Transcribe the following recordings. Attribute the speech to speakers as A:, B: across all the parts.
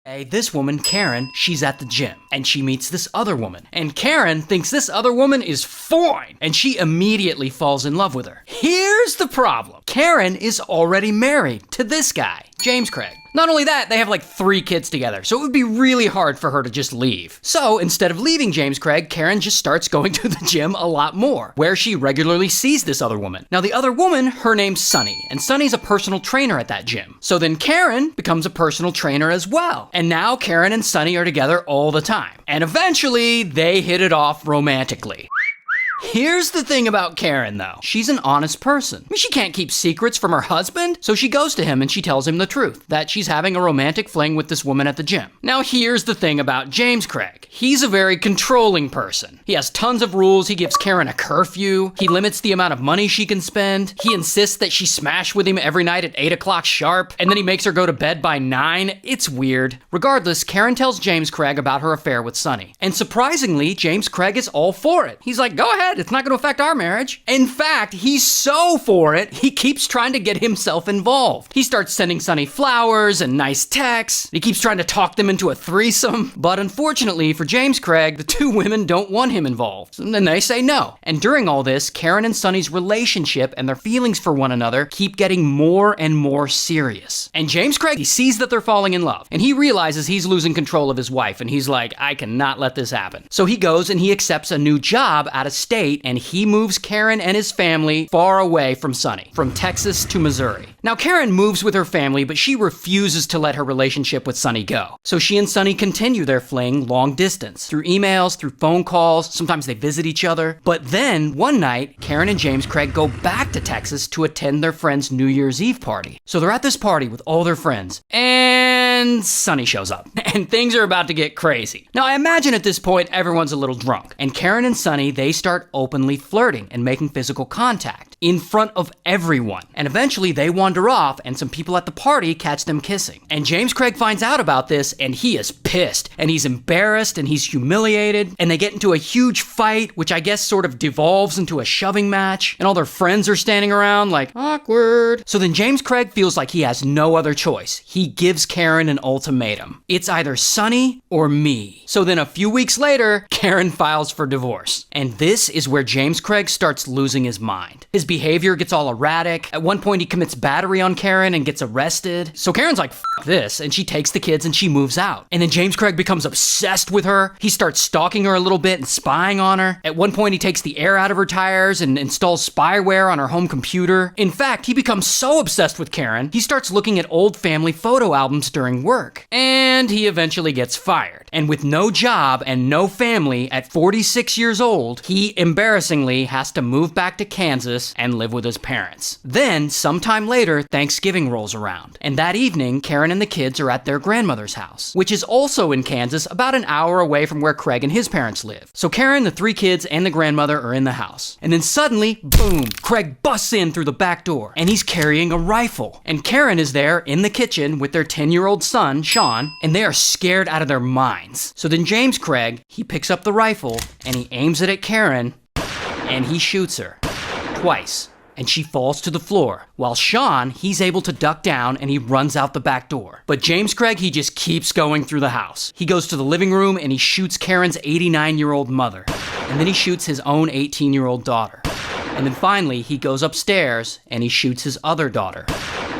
A: Hey, this woman, Karen, she's at the gym, and she meets this other woman. And Karen thinks this other woman is fine, and she immediately falls in love with her. Here's the problem. Karen is already married to this guy, James Craig. Not only that, they have like 3 kids together, so it would be really hard for her to just leave. So instead of leaving James Craig, Karen just starts going to the gym a lot more, where she regularly sees this other woman. Now the other woman, her name's Sunny, and Sunny's a personal trainer at that gym. So then Karen becomes a personal trainer as well. And now Karen and Sunny are together all the time. And eventually, they hit it off romantically. Here's the thing about Karen, though. She's an honest person. I mean, she can't keep secrets from her husband, so she goes to him and she tells him the truth, that she's having a romantic fling with this woman at the gym. Now, here's the thing about James Craig. He's a very controlling person. He has tons of rules. He gives Karen a curfew. He limits the amount of money she can spend. He insists that she smash with him every night at 8 o'clock sharp, and then he makes her go to bed by 9. It's weird. Regardless, Karen tells James Craig about her affair with Sunny. And surprisingly, James Craig is all for it. He's like, go ahead. It's not going to affect our marriage. In fact, he's so for it, he keeps trying to get himself involved. He starts sending Sunny flowers and nice texts. He keeps trying to talk them into a threesome. But unfortunately for James Craig, the 2 women don't want him involved. And then they say no. And during all this, Karen and Sunny's relationship and their feelings for one another keep getting more and more serious. And James Craig, he sees that they're falling in love. And he realizes he's losing control of his wife. And he's like, I cannot let this happen. So he goes and he accepts a new job out of state, and he moves Karen and his family far away from Sunny, from Texas to Missouri. Now, Karen moves with her family, but she refuses to let her relationship with Sunny go. So she and Sunny continue their fling long distance, through emails, through phone calls, sometimes they visit each other. But then, one night, Karen and James Craig go back to Texas to attend their friend's New Year's Eve party. So they're at this party with all their friends, and Sunny shows up, and things are about to get crazy. Now, I imagine at this point, everyone's a little drunk, and Karen and Sunny, they start openly flirting and making physical contact in front of everyone. And eventually they wander off and some people at the party catch them kissing. And James Craig finds out about this and he is pissed and he's embarrassed and he's humiliated, and they get into a huge fight, which I guess sort of devolves into a shoving match, and all their friends are standing around like, awkward. So then James Craig feels like he has no other choice. He gives Karen an ultimatum. It's either Sunny or me. So then a few weeks later, Karen files for divorce. And this is where James Craig starts losing his mind. His behavior gets all erratic. At one point, he commits battery on Karen and gets arrested. So Karen's like, F this, and she takes the kids and she moves out. And then James Craig becomes obsessed with her. He starts stalking her a little bit and spying on her. At one point, he takes the air out of her tires and installs spyware on her home computer. In fact, he becomes so obsessed with Karen, he starts looking at old family photo albums during work. And he eventually gets fired. And with no job and no family, at 46 years old, he embarrassingly has to move back to Kansas and live with his parents. Then, sometime later, Thanksgiving rolls around. And that evening, Karen and the kids are at their grandmother's house, which is also in Kansas, about an hour away from where Craig and his parents live. So Karen, the 3 kids, and the grandmother are in the house. And then suddenly, boom, Craig busts in through the back door, and he's carrying a rifle. And Karen is there in the kitchen with their 10-year-old son, Sean, and they are scared out of their minds. So then James Craig, he picks up the rifle, and he aims it at Karen, and he shoots her. Twice. And she falls to the floor, while Sean, he's able to duck down and he runs out the back door. But James Craig, he just keeps going through the house. He goes to the living room and he shoots Karen's 89-year-old mother. And then he shoots his own 18-year-old daughter. And then finally, he goes upstairs and he shoots his other daughter.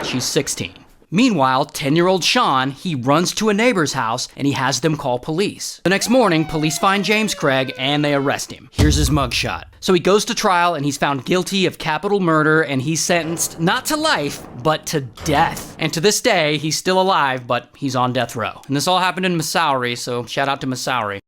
A: She's 16. Meanwhile, 10-year-old Sean, he runs to a neighbor's house and he has them call police. The next morning, police find James Craig and they arrest him. Here's his mugshot. So he goes to trial and he's found guilty of capital murder, and he's sentenced not to life, but to death. And to this day, he's still alive, but he's on death row. And this all happened in Missouri, so shout out to Missouri.